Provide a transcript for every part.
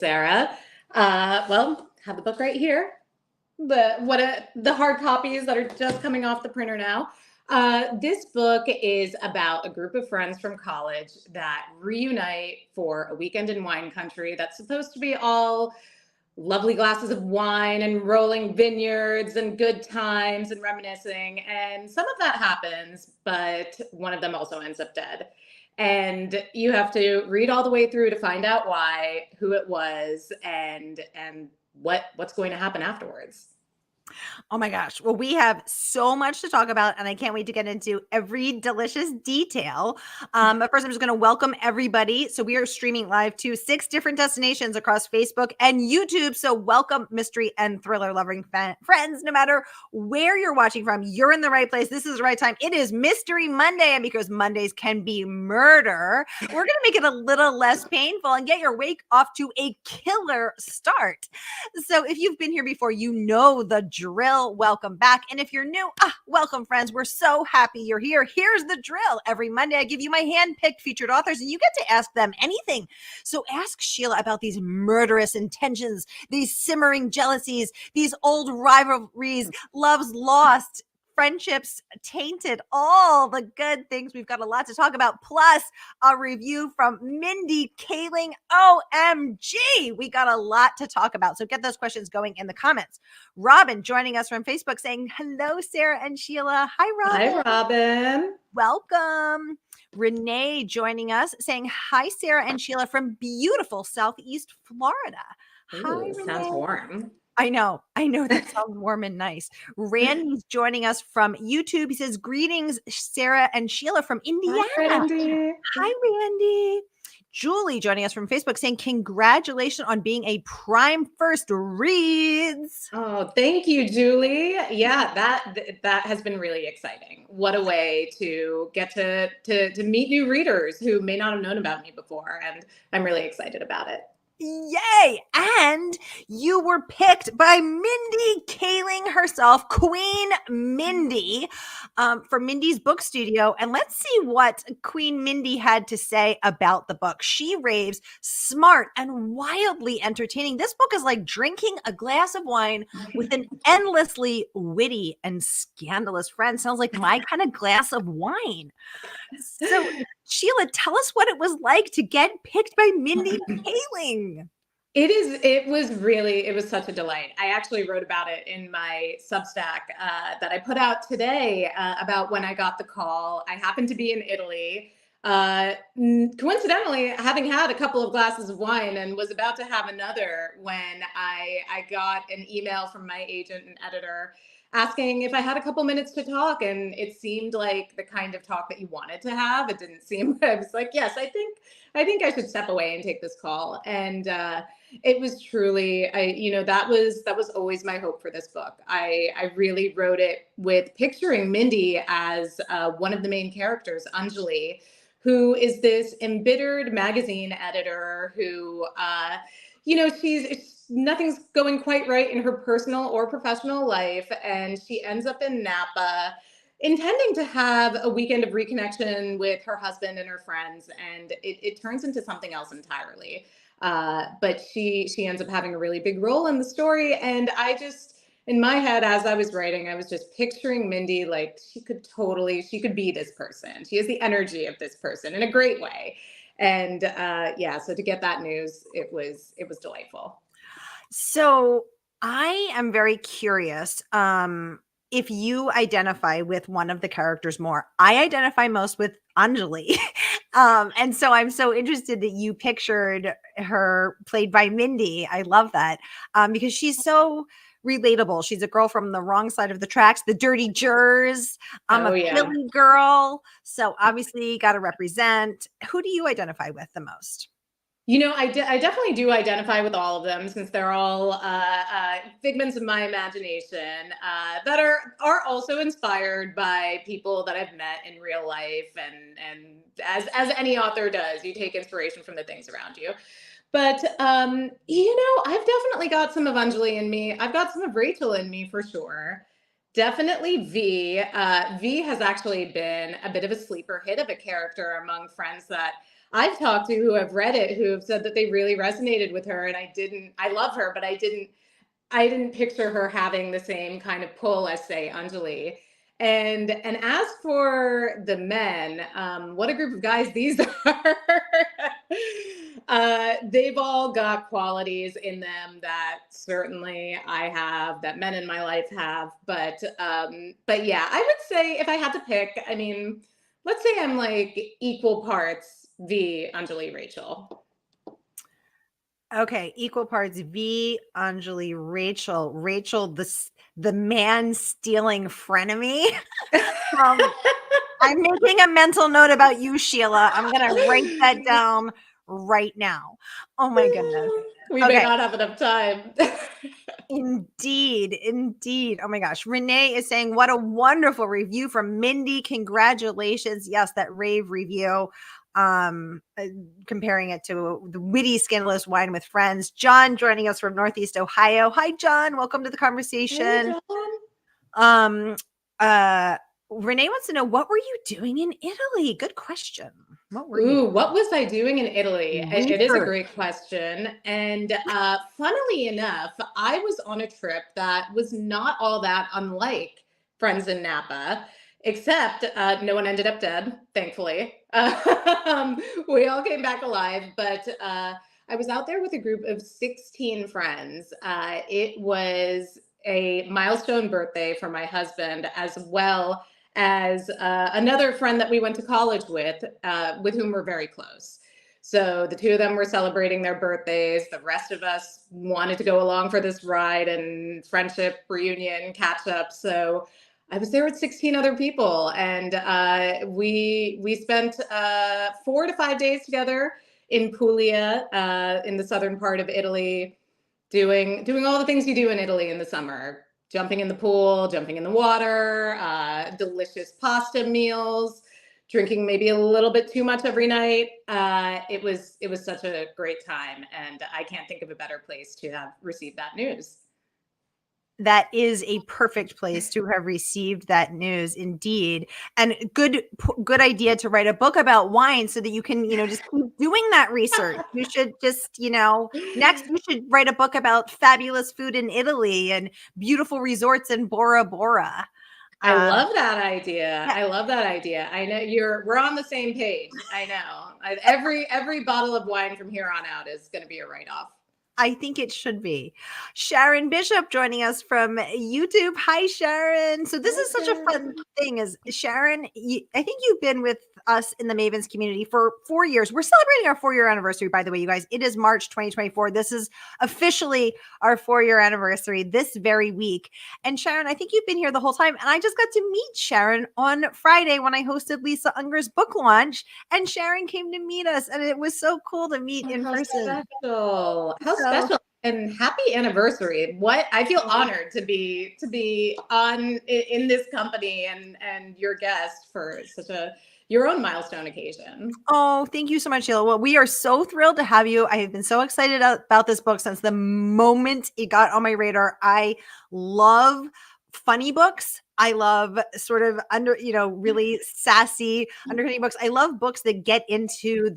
Sara. Well, have the book right here. The hard copies that are just coming off the printer now. This book is about a group of friends from college that reunite for a weekend in wine country that's supposed to be all lovely glasses of wine and rolling vineyards and good times and reminiscing. And some of that happens, but one of them also ends up dead. And you have to read all the way through to find out why, who it was, and what's going to happen afterwards. Oh my gosh. Well, we have so much to talk about, and I can't wait to get into every delicious detail. But first, I'm just going to welcome everybody. So we are streaming live to 6 different destinations across Facebook and YouTube. So welcome, mystery and thriller loving friends. No matter where you're watching from, you're in the right place. This is the right time. It is Mystery Monday, and because Mondays can be murder, we're going to make it a little less painful and get your week off to a killer start. So if you've been here before, you know the drill. Welcome back. And if you're new, welcome, friends. We're so happy you're here. Here's the drill. Every Monday, I give you my hand-picked featured authors, and you get to ask them anything. So ask Sheila about these murderous intentions, these simmering jealousies, these old rivalries, loves lost, friendships tainted, all the good things. We've got a lot to talk about, plus a review from Mindy Kaling. OMG, we got a lot to talk about. So get those questions going in the comments. Robin joining us from Facebook saying, hello, Sara and Sheila. Hi, Robin. Hi, Robin. Welcome. Renee joining us saying, hi, Sara and Sheila from beautiful Southeast Florida. Ooh, Hi, Renee. sounds warm. I know that sounds warm and nice. Randy's joining us from YouTube. He says, greetings, Sara and Sheila from Indiana. Hi, Randy. Hi, Randy. Julie joining us from Facebook saying, congratulations on being a Prime First Reads. Oh, thank you, Julie. Yeah, that has been really exciting. What a way to get to meet new readers who may not have known about me before. And I'm really excited about it. Yay! And you were picked by Mindy Kaling herself, Queen Mindy, for Mindy's book studio. And let's see what Queen Mindy had to say about the book. She raves smart and wildly entertaining. This book is like drinking a glass of wine with an endlessly witty and scandalous friend. Sounds like my kind of glass of wine. So, Sheila, tell us what it was like to get picked by Mindy Kaling. It was such a delight. I actually wrote about it in my Substack that I put out today about when I got the call. I happened to be in Italy, coincidentally having had a couple of glasses of wine and was about to have another when I got an email from my agent and editor asking if I had a couple minutes to talk. And it seemed like the kind of talk that you wanted to have. It didn't seem, I was like, yes, I think I should step away and take this call. And it was truly, that was always my hope for this book. I really wrote it with picturing Mindy as one of the main characters, Anjali, who is this embittered magazine editor who, nothing's going quite right in her personal or professional life. And she ends up in Napa intending to have a weekend of reconnection with her husband and her friends. And it turns into something else entirely. But she ends up having a really big role in the story. And in my head, as I was writing, I was just picturing Mindy like she could be this person. She has the energy of this person in a great way. And so to get that news, it was delightful. So I am very curious if you identify with one of the characters more. I identify most with Anjali. And so I'm so interested that you pictured her played by Mindy. I love that because she's so relatable. She's a girl from the wrong side of the tracks, the dirty jurors. I'm a Philly girl. So obviously got to represent. Who do you identify with the most? I definitely do identify with all of them since they're all figments of my imagination that are also inspired by people that I've met in real life. And as any author does, you take inspiration from the things around you. But, I've definitely got some of Anjali in me. I've got some of Rachel in me for sure. Definitely V. V has actually been a bit of a sleeper hit of a character among friends that I've talked to who have read it who have said that they really resonated with her, and I love her, but I didn't picture her having the same kind of pull as, say, Anjali. And as for the men, what a group of guys these are. They've all got qualities in them that certainly I have, that men in my life have. But yeah, I would say if I had to pick, I mean, let's say I'm like equal parts V, Anjali, Rachel. Okay, equal parts V, Anjali, Rachel. Rachel, the man stealing frenemy. I'm making a mental note about you, Sheila. I'm gonna write that down right now. Oh my goodness. We may Okay. not have enough time. Indeed, indeed. Oh my gosh. Renee is saying, what a wonderful review from Mindy. Congratulations. Yes, that rave review. Comparing it to the witty, scandalous wine with friends. John joining us from Northeast Ohio. Hi, John. Welcome to the conversation. Hey, John. Renee wants to know, what were you doing in Italy? Good question. What were Ooh, you? what was I doing in Italy? It is a Research. great question. And funnily enough, I was on a trip that was not all that unlike Friends in Napa, except no one ended up dead, thankfully. We all came back alive, but I was out there with a group of 16 friends. It was a milestone birthday for my husband, as well as another friend that we went to college with whom we're very close. So the two of them were celebrating their birthdays. The rest of us wanted to go along for this ride and friendship, reunion, catch up. So I was there with 16 other people, and we spent 4 to 5 days together in Puglia, in the southern part of Italy, doing all the things you do in Italy in the summer. Jumping in the pool, jumping in the water, delicious pasta meals, drinking maybe a little bit too much every night. It was such a great time, and I can't think of a better place to have received that news. That is a perfect place to have received that news, indeed. And good idea to write a book about wine so that you can, just keep doing that research. You should just, next you should write a book about fabulous food in Italy and beautiful resorts in Bora Bora. I love that idea. Yeah. I love that idea. I know we're on the same page. I know. Every bottle of wine from here on out is going to be a write-off. I think it should be. Sharon Bishop joining us from YouTube. Hi, Sharon. So this is such a fun thing. Is Sharon, I think you've been with us in the Mavens community for 4 years. We're celebrating our 4-year anniversary, by the way, you guys. It is March 2024. This is officially our 4-year anniversary this very week. And Sharon, I think you've been here the whole time. And I just got to meet Sharon on Friday when I hosted Lisa Unger's book launch. And Sharon came to meet us. And it was so cool to meet in person. Special. How special. And happy anniversary. What I feel honored to be in this company and your guest for such your own milestone occasion. Oh, thank you so much, Sheila. Well, we are so thrilled to have you. I have been so excited about this book since the moment it got on my radar. I love funny books. I love sort of really sassy undercutting books. I love books that get into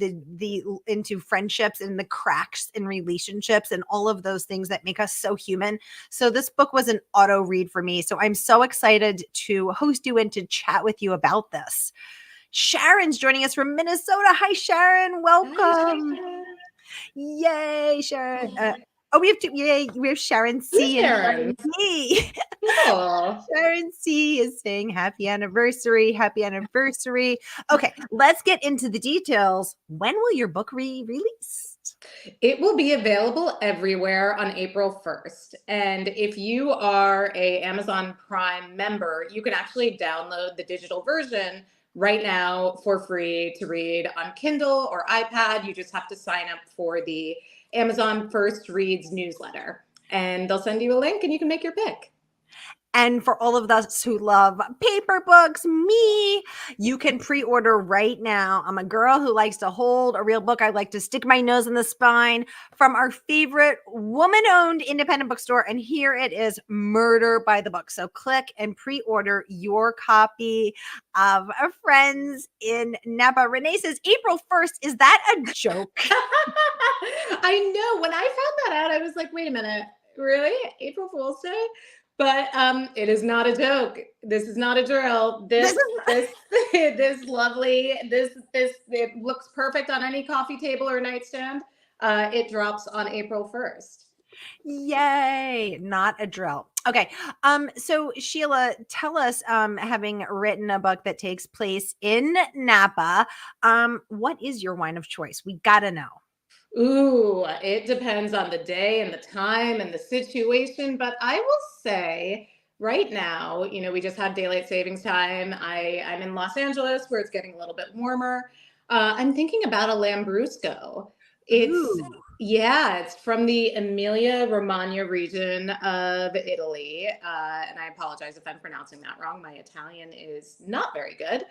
into friendships and the cracks in relationships and all of those things that make us so human. So this book was an auto read for me. So I'm so excited to host you and to chat with you about this. Sharon's joining us from Minnesota. Hi, Sharon. Welcome. Hi, Sharon. Yay, Sharon. We have two. Yay, we have Sharon C. Sharon. Cool. Sharon C. is saying happy anniversary. Happy anniversary. Okay, let's get into the details. When will your book be released? It will be available everywhere on April 1st. And if you are a Amazon Prime member, you can actually download the digital version right now for free to read on Kindle or iPad. You just have to sign up for the Amazon First Reads newsletter, and they'll send you a link and you can make your pick. And for all of us who love paper books, me, you can pre-order right now. I'm a girl who likes to hold a real book. I like to stick my nose in the spine, from our favorite woman-owned independent bookstore. And here it is, Murder by the Book. So click and pre-order your copy of Friends in Napa. Renee says April 1st. Is that a joke? I know. When I found that out, I was like, wait a minute, really? April Fool's Day? But it is not a joke. This is not a drill. This this lovely, it looks perfect on any coffee table or nightstand. It drops on April 1st. Yay, not a drill. Okay. So Sheila, tell us, having written a book that takes place in Napa, what is your wine of choice? We gotta know. Ooh, it depends on the day and the time and the situation, but I will say right now, we just had daylight savings time. I'm in Los Angeles where it's getting a little bit warmer. I'm thinking about a Lambrusco. It's Ooh. Yeah, it's from the Emilia Romagna region of Italy. And I apologize if I'm pronouncing that wrong. My Italian is not very good.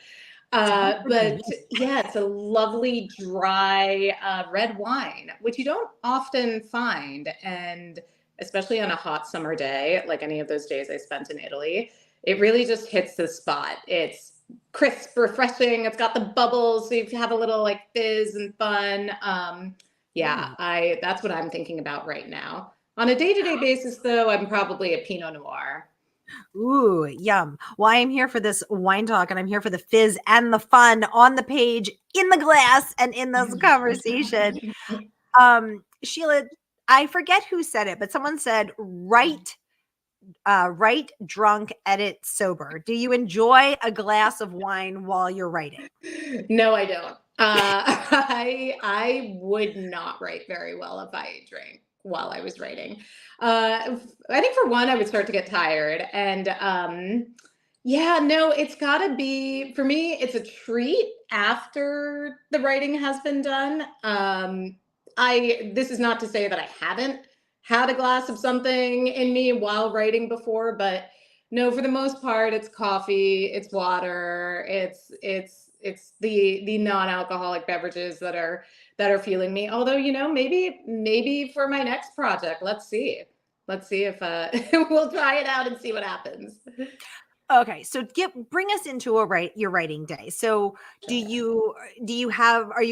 Don't forget But yeah, it's a lovely dry red wine, which you don't often find. And especially on a hot summer day, like any of those days I spent in Italy, it really just hits the spot. It's crisp, refreshing. It's got the bubbles, so you have a little like fizz and fun. Yeah, Ooh. that's what I'm thinking about right now. On a day-to-day basis, though, I'm probably a Pinot Noir. Ooh, yum. Well, I'm here for this wine talk, and I'm here for the fizz and the fun on the page, in the glass, and in this conversation. Sheila, I forget who said it, but someone said, write drunk, edit sober. Do you enjoy a glass of wine while you're writing? No, I don't. I would not write very well if I drank while I was writing. I think for one, I would start to get tired, and yeah, no, it's got to be for me. It's a treat after the writing has been done. I This is not to say that I haven't had a glass of something in me while writing before, but no, for the most part, it's coffee, it's water, it's the non-alcoholic beverages that are fueling me. Although, maybe for my next project, let's see. Let's see if we'll try it out and see what happens. Okay, so bring us into your writing day. So are you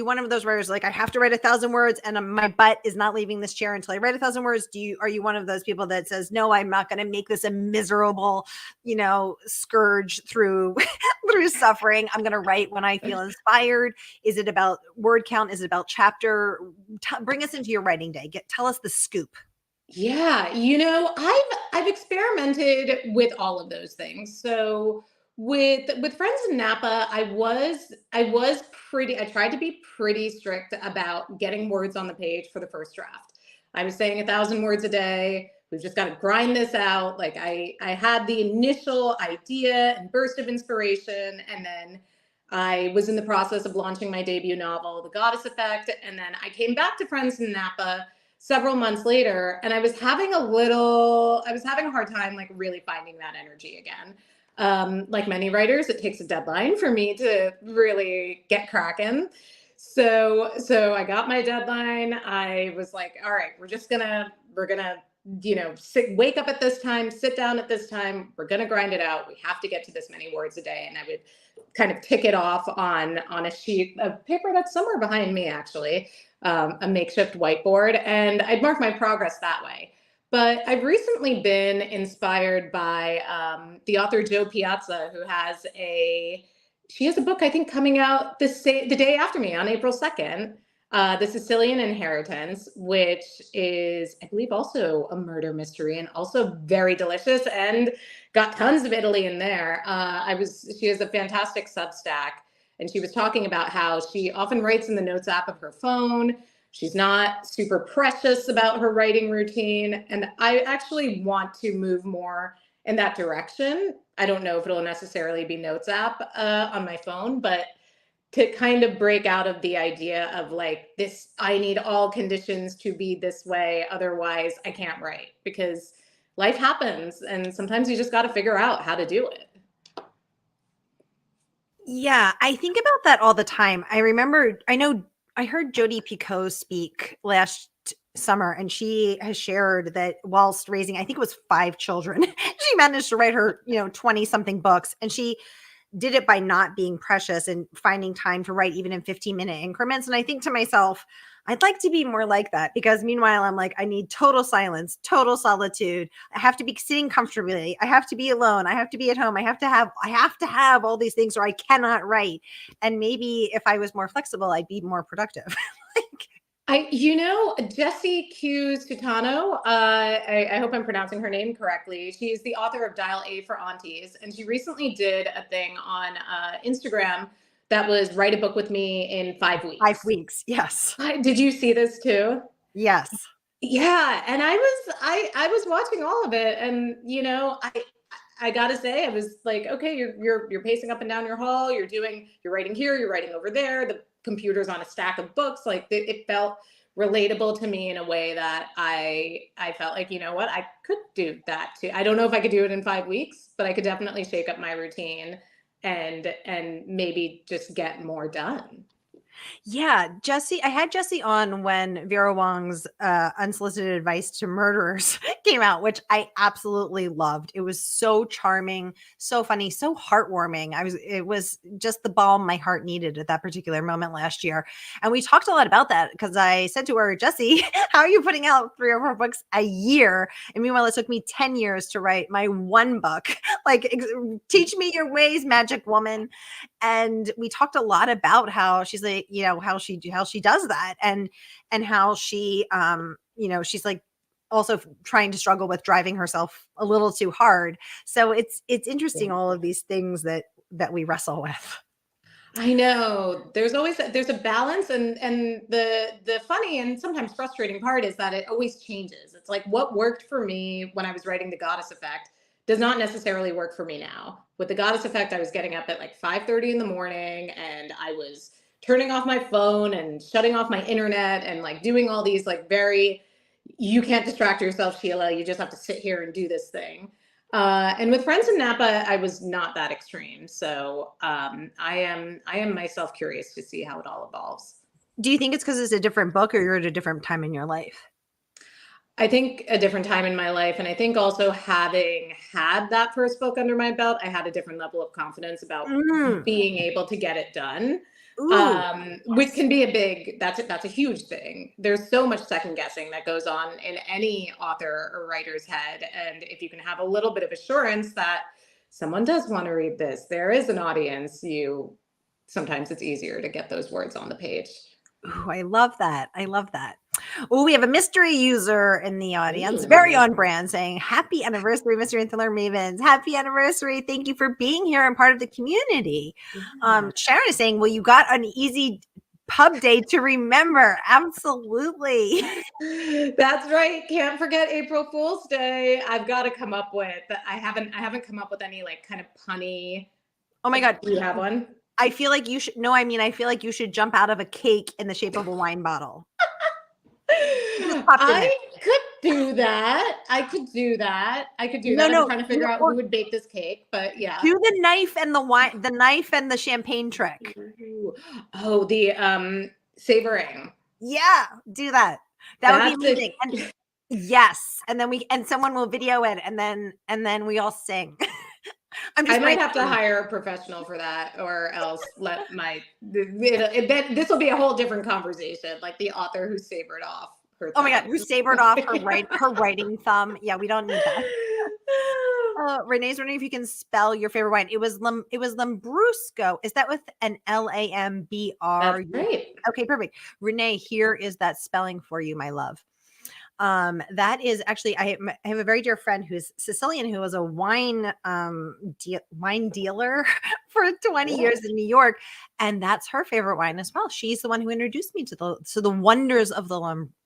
one of those writers like I have to write 1,000 words and my butt is not leaving this chair until I write 1,000 words? Are you one of those people that says no, I'm not going to make this a miserable, scourge through through suffering. I'm going to write when I feel inspired. Is it about word count? Is it about chapter? Bring us into your writing day. Tell us the scoop. Yeah, I've experimented with all of those things. So with friends in Napa, I was pretty I tried to be pretty strict about getting words on the page for the first draft. I was saying 1,000 words a day. We've just got to grind this out. Like I had the initial idea and burst of inspiration, and then I was in the process of launching my debut novel, The Goddess Effect, and then I came back to Friends in Napa several months later, and I was having a hard time like really finding that energy again. Like many writers, it takes a deadline for me to really get cracking. So I got my deadline. I was like, all right, we're gonna wake up at this time, sit down at this time. We're gonna grind it out. We have to get to this many words a day. And I would kind of tick it off on a sheet of paper that's somewhere behind me, actually, a makeshift whiteboard, and I'd mark my progress that way. But I've recently been inspired by the author Jo Piazza, who has a book I think coming out the day after me on April 2nd. The Sicilian Inheritance, which is, I believe, also a murder mystery and also very delicious and got tons of Italy in there. She has a fantastic Substack, and she was talking about how she often writes in the notes app of her phone. She's not super precious about her writing routine. And I actually want to move more in that direction. I don't know if it'll necessarily be notes app on my phone, but to kind of break out of the idea of like this, I need all conditions to be this way. Otherwise I can't write, because life happens, and sometimes you just got to figure out how to do it. Yeah, I think about that all the time. I heard Jodi Picoult speak last summer, and she has shared that whilst raising, I think it was 5 children, she managed to write her, 20 something books, and she did it by not being precious and finding time to write even in 15-minute increments. And I think to myself, I'd like to be more like that, because meanwhile, I'm like, I need total silence, total solitude. I have to be sitting comfortably. I have to be alone. I have to be at home. I have to have all these things, or I cannot write. And maybe if I was more flexible, I'd be more productive. Jessie Q Sutano, I hope I'm pronouncing her name correctly. She's the author of Dial A for Aunties, and she recently did a thing on Instagram that was write a book with me in 5 weeks. 5 weeks, yes. Did you see this too? Yes. Yeah, and I was watching all of it, and I gotta say, I was like, okay, you're pacing up and down your hall, you're writing here, you're writing over there, the computer's on a stack of books. Like it felt relatable to me in a way that I felt like, what, I could do that too. I don't know if I could do it in 5 weeks, but I could definitely shake up my routine and maybe just get more done. Yeah, I had Jessie on when Vera Wong's Unsolicited Advice to Murderers came out, which I absolutely loved. It was so charming, so funny, so heartwarming. It was just the balm my heart needed at that particular moment last year. And we talked a lot about that, because I said to her, Jessie, how are you putting out 3 or 4 books a year? And meanwhile, it took me 10 years to write my one book. Like, teach me your ways, magic woman. And we talked a lot about how she's like, how she does that, and how she she's like also trying to struggle with driving herself a little too hard. So it's interesting, all of these things that we wrestle with. I know there's a balance, and the funny and sometimes frustrating part is that it always changes. It's like what worked for me when I was writing The Goddess Effect does not necessarily work for me now. With The Goddess Effect, I was getting up at like 5:30 in the morning, and I was turning off my phone and shutting off my internet and like doing all these like you can't distract yourself, Sheila. You just have to sit here and do this thing. And with Friends in Napa, I was not that extreme. So I am myself curious to see how it all evolves. Do you think it's because it's a different book, or you're at a different time in your life? I think a different time in my life. And I think also having had that first book under my belt, I had a different level of confidence about being able to get it done. Which can be that's a huge thing. There's so much second guessing that goes on in any author or writer's head. And if you can have a little bit of assurance that someone does want to read this, there is an audience, sometimes it's easier to get those words on the page. Ooh, I love that. Oh, we have a mystery user in the audience, very on brand, saying happy anniversary, Mystery and Thriller Mavens. Happy anniversary. Thank you for being here and part of the community. Sharon is saying, well, you got an easy pub day to remember. Absolutely. That's right. Can't forget April Fool's Day. I've got to come up with, I haven't come up with any like kind of punny. Oh my God. Do you have one? I feel like you should. No, I mean, I feel like you should jump out of a cake in the shape of a wine bottle. I could do that. I could do that. I'm trying to figure out who would bake this cake, but yeah. Do the knife and the knife and the champagne trick. Oh, the savoring. Yeah, do that. That would be amazing. And, yes, and then someone will video it, and then we all sing. I might have to hire a professional for that, or else this will be a whole different conversation. Like the author who savored off her thumb. Oh my God, who savored off her writing thumb. Yeah, we don't need that. Renee's wondering if you can spell your favorite wine. It was Lambrusco. Is that with an Lambr? That's right. Okay, perfect. Renee, here is that spelling for you, my love. That is actually, I have a very dear friend who's Sicilian, who was a wine dealer for 20 years in New York. And that's her favorite wine as well. She's the one who introduced me to the wonders of the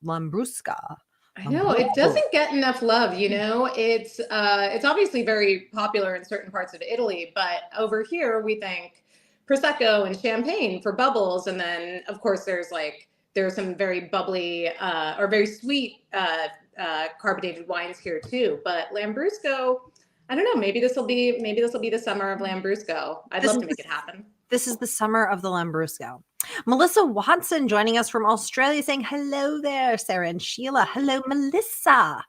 Lambrusca. I know it doesn't get enough love. It's obviously very popular in certain parts of Italy, but over here we think Prosecco and champagne for bubbles. And then of course there's some very bubbly or very sweet carbonated wines here too. But Lambrusco, I don't know. Maybe this will be the summer of Lambrusco. I'd love to make it happen. This is the summer of the Lambrusco. Melissa Watson joining us from Australia saying, hello there, Sara and Sheila. Hello, Melissa.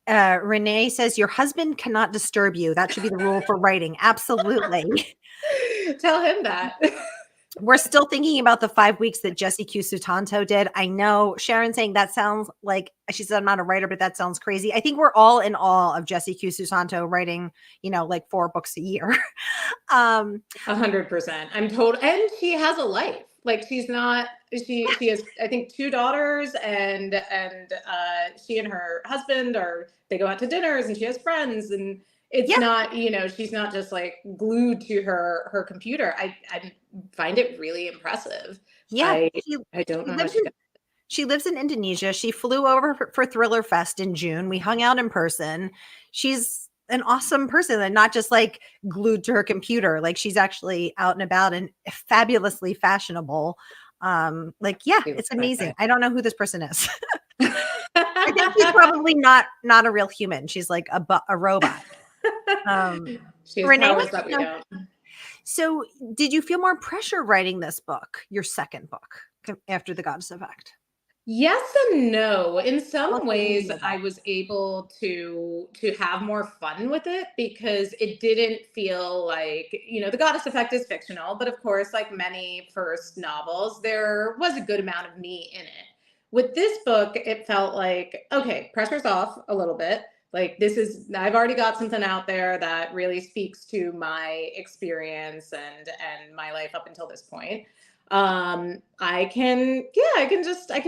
Renee says, your husband cannot disturb you. That should be the rule for writing. Absolutely. Tell him that. We're still thinking about the 5 weeks that Jesse Q. Sutanto did. I know Sharon saying that sounds like, she said, I'm not a writer, but that sounds crazy. I think we're all in awe of Jesse Q. Sutanto writing, like 4 books a year. 100%. I'm told. And she has a life. Like she has, I think, 2 daughters and she and her husband they go out to dinners and she has friends and it's not, she's not just like glued to her computer. I find it really impressive. Yeah. I don't know how she does. She lives in Indonesia. She flew over for Thriller Fest in June. We hung out in person. She's an awesome person and not just like glued to her computer. Like she's actually out and about and fabulously fashionable. It's amazing. I don't know who this person is. I think she's probably not a real human. She's like a robot. She has powers that we don't. So did you feel more pressure writing this book, your second book, after The Goddess Effect? Yes and no. In some ways, I was able to have more fun with it because it didn't feel like, The Goddess Effect is fictional, but of course, like many first novels, there was a good amount of me in it. With this book, it felt like, okay, pressure's off a little bit. Like I've already got something out there that really speaks to my experience and my life up until this point. I can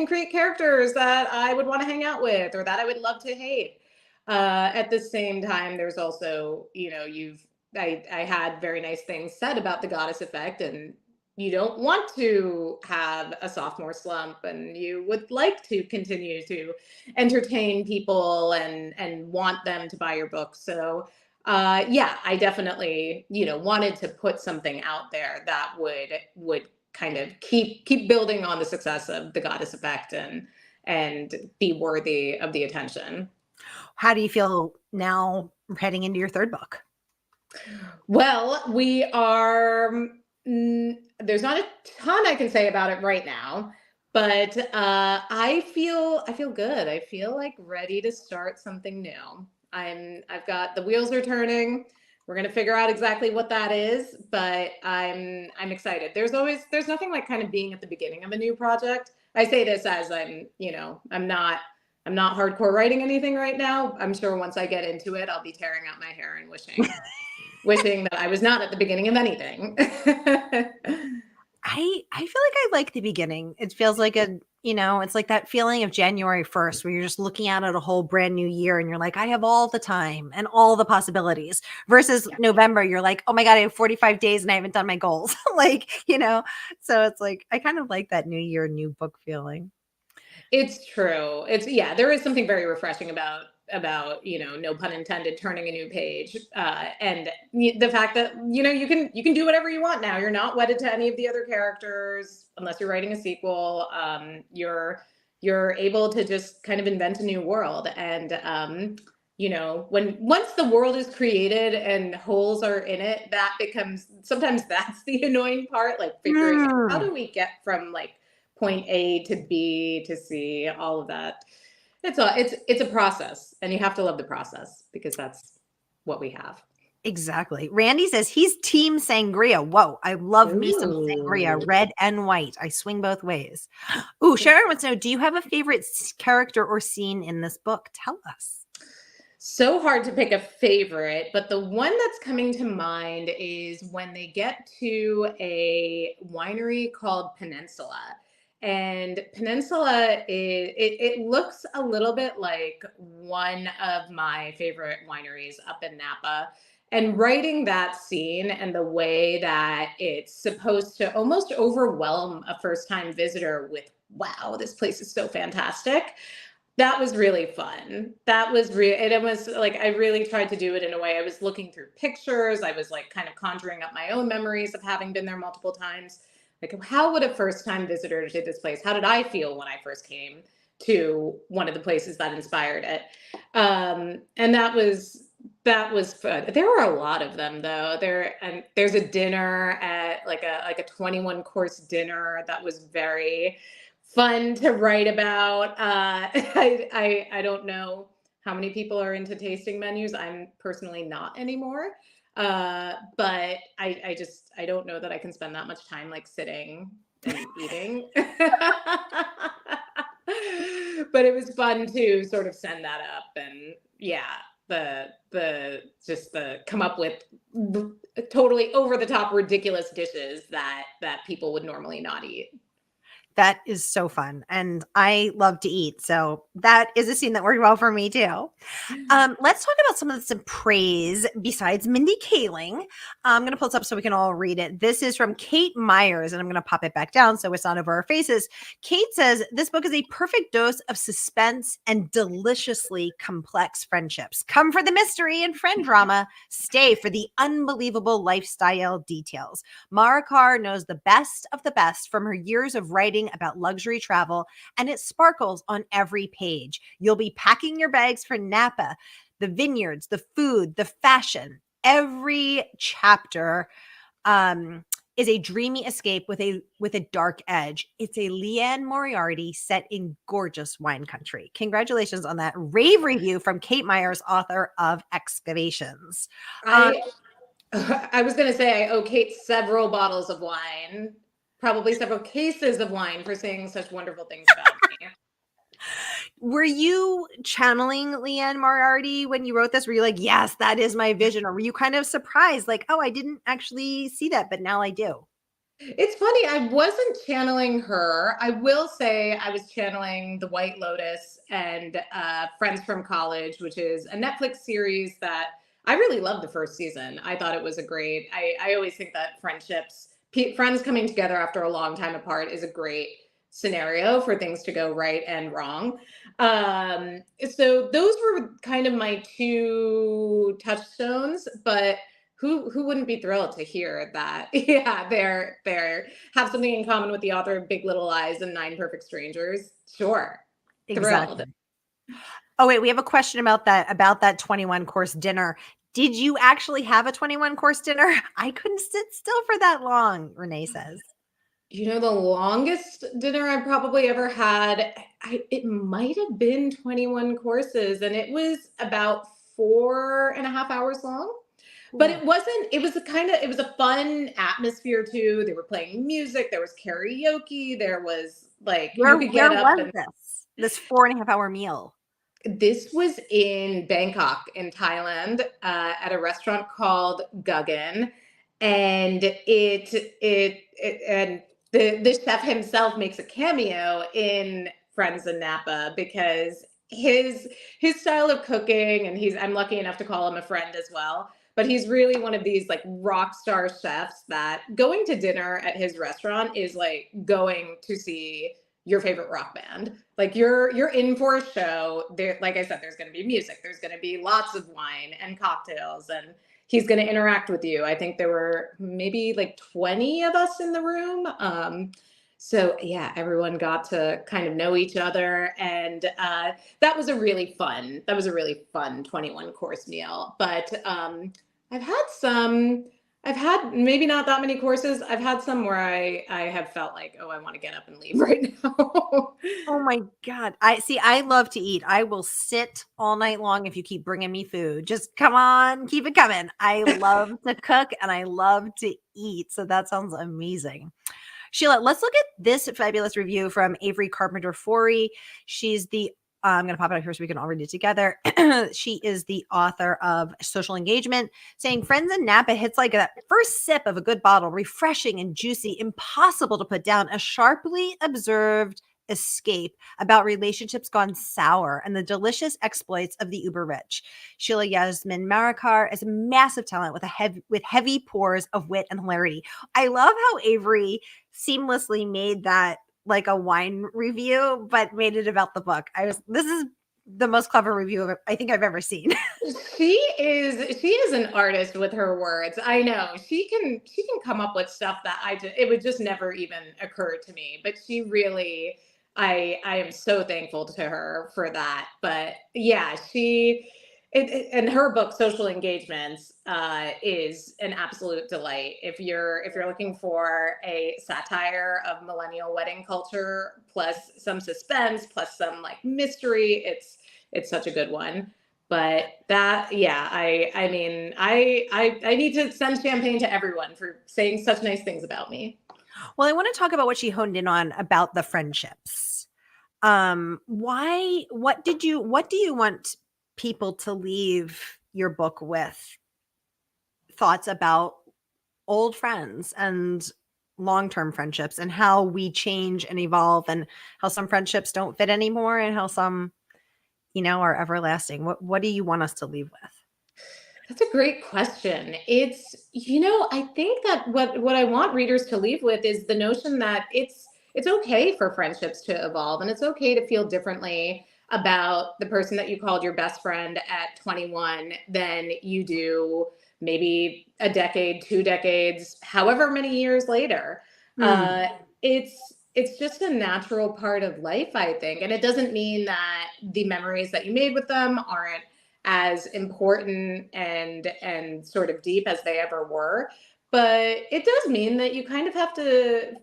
create characters that I would want to hang out with or that I would love to hate. At the same time, there's also, I had very nice things said about The Goddess Effect, and you don't want to have a sophomore slump and you would like to continue to entertain people and want them to buy your book. So I definitely, wanted to put something out there that would kind of keep building on the success of The Goddess Effect and be worthy of the attention. How do you feel now heading into your third book? Well, we are, there's not a ton I can say about it right now, but I feel good. I feel like ready to start something new. I've got the wheels are turning. We're going to figure out exactly what that is, but I'm excited. There's nothing like kind of being at the beginning of a new project. I say this as I'm not hardcore writing anything right now. I'm sure once I get into it, I'll be tearing out my hair and wishing that I was not at the beginning of anything. I feel like I like the beginning. It feels like it's like that feeling of January 1st where you're just looking out at a whole brand new year and you're like, I have all the time and all the possibilities versus November. You're like, oh my God, I have 45 days and I haven't done my goals. So it's like, I kind of like that new year, new book feeling. It's true. There is something very refreshing about no pun intended, turning a new page, and the fact that you can do whatever you want now. You're not wedded to any of the other characters unless you're writing a sequel. You're able to just kind of invent a new world, and once the world is created and holes are in it, sometimes that's the annoying part, like figuring out how do we get from like point A to B to C, all of that. It's a process, and you have to love the process because that's what we have. Exactly. Randy says he's team sangria. Whoa, I love me some sangria, red and white. I swing both ways. Ooh, Sharon wants to know, do you have a favorite character or scene in this book? Tell us. So hard to pick a favorite, but the one that's coming to mind is when they get to a winery called Peninsula. And Peninsula it looks a little bit like one of my favorite wineries up in Napa. And writing that scene and the way that it's supposed to almost overwhelm a first-time visitor with, wow, this place is so fantastic. That was really fun. That was it was like, I really tried to do it in a way. I was looking through pictures. I was like kind of conjuring up my own memories of having been there multiple times. Like, how would a first-time visitor to this place? How did I feel when I first came? to one of the places that inspired it. And that was fun. There were a lot of them though. There's a dinner at like a 21 course dinner that was very fun to write about. I don't know how many people are into tasting menus. I'm personally not anymore. But I don't know that I can spend that much time like sitting and eating. But it was fun to sort of send that up, and yeah, the come up with totally over the top ridiculous dishes that people would normally not eat. That is so fun. And I love to eat. So that is a scene that worked well for me too. Let's talk about some praise besides Mindy Kaling. I'm going to pull this up so we can all read it. This is from Kate Myers, and I'm going to pop it back down so it's not over our faces. Kate says, this book is a perfect dose of suspense and deliciously complex friendships. Come for the mystery and friend drama. Stay for the unbelievable lifestyle details. Marikar knows the best of the best from her years of writing about luxury travel, and it sparkles on every page. You'll be packing your bags for Napa, the vineyards, the food, the fashion. Every chapter is a dreamy escape with a dark edge. It's a Liane Moriarty set in gorgeous wine country. Congratulations on that rave review from Kate Myers, author of Excavations. I was going to say I owe Kate several bottles of wine, probably several cases of wine, for saying such wonderful things about me. Were you channeling Liane Moriarty when you wrote this? Were you like, yes, that is my vision? Or were you kind of surprised, like, oh, I didn't actually see that, but now I do? It's funny, I wasn't channeling her. I will say I was channeling The White Lotus and Friends from College, which is a Netflix series that I really loved the first season. I thought it was a great, I always think that friends coming together after a long time apart is a great scenario for things to go right and wrong. So those were kind of my two touchstones, but who wouldn't be thrilled to hear that? Yeah, they're have something in common with the author of Big Little Lies and Nine Perfect Strangers. Sure. Exactly. Thrilled. Oh, wait, we have a question about that 21 course dinner. Did you actually have a 21 course dinner? I couldn't sit still for that long, Renee says. You know, the longest dinner I've probably ever had, it might have been 21 courses, and it was about 4.5 hours long. But it was a fun atmosphere too. They were playing music, there was karaoke, there was like, you could get up and this 4.5 hour meal? this was in Bangkok in Thailand, at a restaurant called Guggen. And and the chef himself makes a cameo in Friends in Napa because his style of cooking, and I'm lucky enough to call him a friend as well, but he's really one of these like rock star chefs that going to dinner at his restaurant is like going to see your favorite rock band. Like you're in for a show. There, like I said, there's going to be music, there's going to be lots of wine and cocktails, and he's going to interact with you. I think there were maybe like 20 of us in the room. So yeah, everyone got to kind of know each other, and that was a really fun 21 course meal. But I've had maybe not that many courses. I've had some where I have felt like, oh, I want to get up and leave right now. Oh my God. I love to eat. I will sit all night long if you keep bringing me food. Just come on, keep it coming. I love to cook and I love to eat. So that sounds amazing. Sheila, let's look at this fabulous review from Avery Carpenter Forey. She's I'm going to pop it up here so we can all read it together. She is the author of Social Engagement, saying Friends in Napa hits like that first sip of a good bottle, refreshing and juicy, impossible to put down, a sharply observed escape about relationships gone sour and the delicious exploits of the uber rich. Sheila Yasmin Marikar is a massive talent with heavy pours of wit and hilarity. I love how Avery seamlessly made that like a wine review, but made it about the book. This is the most clever review I think I've ever seen. She is an artist with her words. I know she can come up with stuff that it would just never even occur to me. But she really, I am so thankful to her for that. But yeah, and her book Social Engagements is an absolute delight. If you're looking for a satire of millennial wedding culture plus some suspense plus some like mystery, it's such a good one. But that, yeah, I mean, I need to send champagne to everyone for saying such nice things about me. Well, I want to talk about what she honed in on about the friendships. What do you want people to leave your book with? Thoughts about old friends and long-term friendships and how we change and evolve and how some friendships don't fit anymore and how some, are everlasting. What do you want us to leave with? That's a great question. I think that what I want readers to leave with is the notion that it's okay for friendships to evolve, and it's okay to feel differently about the person that you called your best friend at 21 than you do maybe a decade, 2 decades, however many years later. Mm. It's just a natural part of life, I think. And it doesn't mean that the memories that you made with them aren't as important and sort of deep as they ever were. But it does mean that you kind of have to,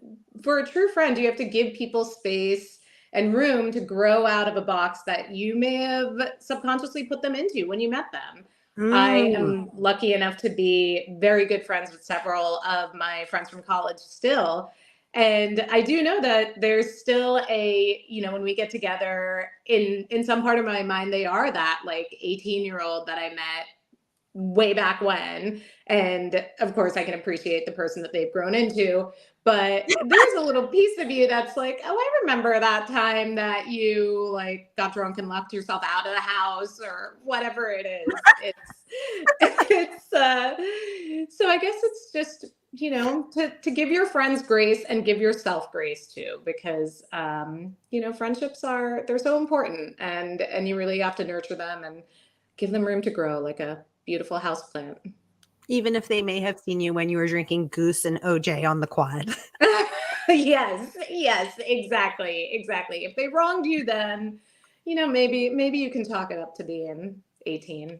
for a true friend, you have to give people space and room to grow out of a box that you may have subconsciously put them into when you met them. I Mm. am lucky enough to be very good friends with several of my friends from college still. And I do know that there's still when we get together in some part of my mind, they are that like 18-year-old that I met way back when. And of course, I can appreciate the person that they've grown into. But there's a little piece of you that's like, oh, I remember that time that you like got drunk and locked yourself out of the house or whatever it is. So I guess it's just, to give your friends grace and give yourself grace too, because friendships they're so important, and you really have to nurture them and give them room to grow like a beautiful houseplant. Even if they may have seen you when you were drinking Goose and OJ on the quad. Yes, exactly. If they wronged you, then maybe you can talk it up to being 18.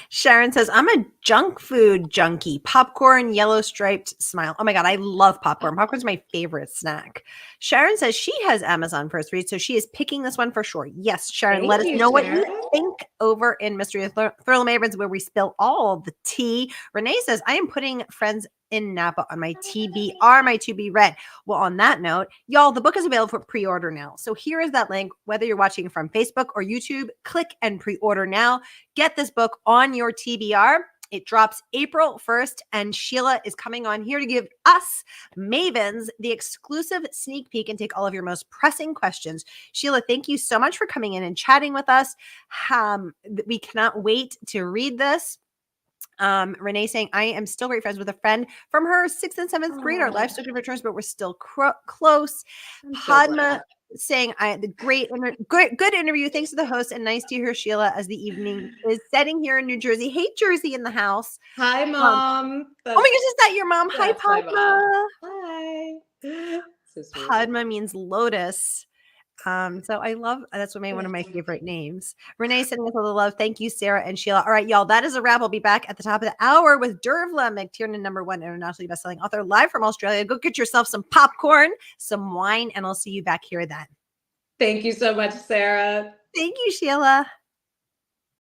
Sharon says, I'm a junk food junkie. Popcorn, yellow striped smile. Oh my God, I love popcorn. Popcorn's my favorite snack. Sharon says she has Amazon First Read, so she is picking this one for sure. Yes, Sharon, Thank let us you, know what Sharon. you think over in Mystery of Thrill Mavericks, where we spill all the tea. Renee says, I am putting Friends in Napa on my TBR, my to be read. Well, on that note, y'all, the book is available for pre-order now. So here is that link. Whether you're watching from Facebook or YouTube, click and pre-order now. Get this book on your TBR. It drops April 1st, and Sheila is coming on here to give us Mavens the exclusive sneak peek and take all of your most pressing questions. Sheila, thank you so much for coming in and chatting with us. We cannot wait to read this. Renee saying, I am still great friends with a friend from her 6th and 7th grade. Our lives took different turns, but we're still close. Padma saying, good interview. Thanks to the host, and nice to hear Sheila as the evening is setting here in New Jersey. Hey, Jersey in the house. Hi, Mom. Oh my gosh, is that your mom? Hi, Padma. Hi. So sweet. Padma means lotus. So I love, that's one of my favorite names. Renee sending us a little love. Thank you, Sara and Sheila. All right, y'all, that is a wrap. I'll be back at the top of the hour with Dervla McTiernan, #1 internationally bestselling author, live from Australia. Go get yourself some popcorn, some wine, and I'll see you back here then. Thank you so much, Sara. Thank you, Sheila.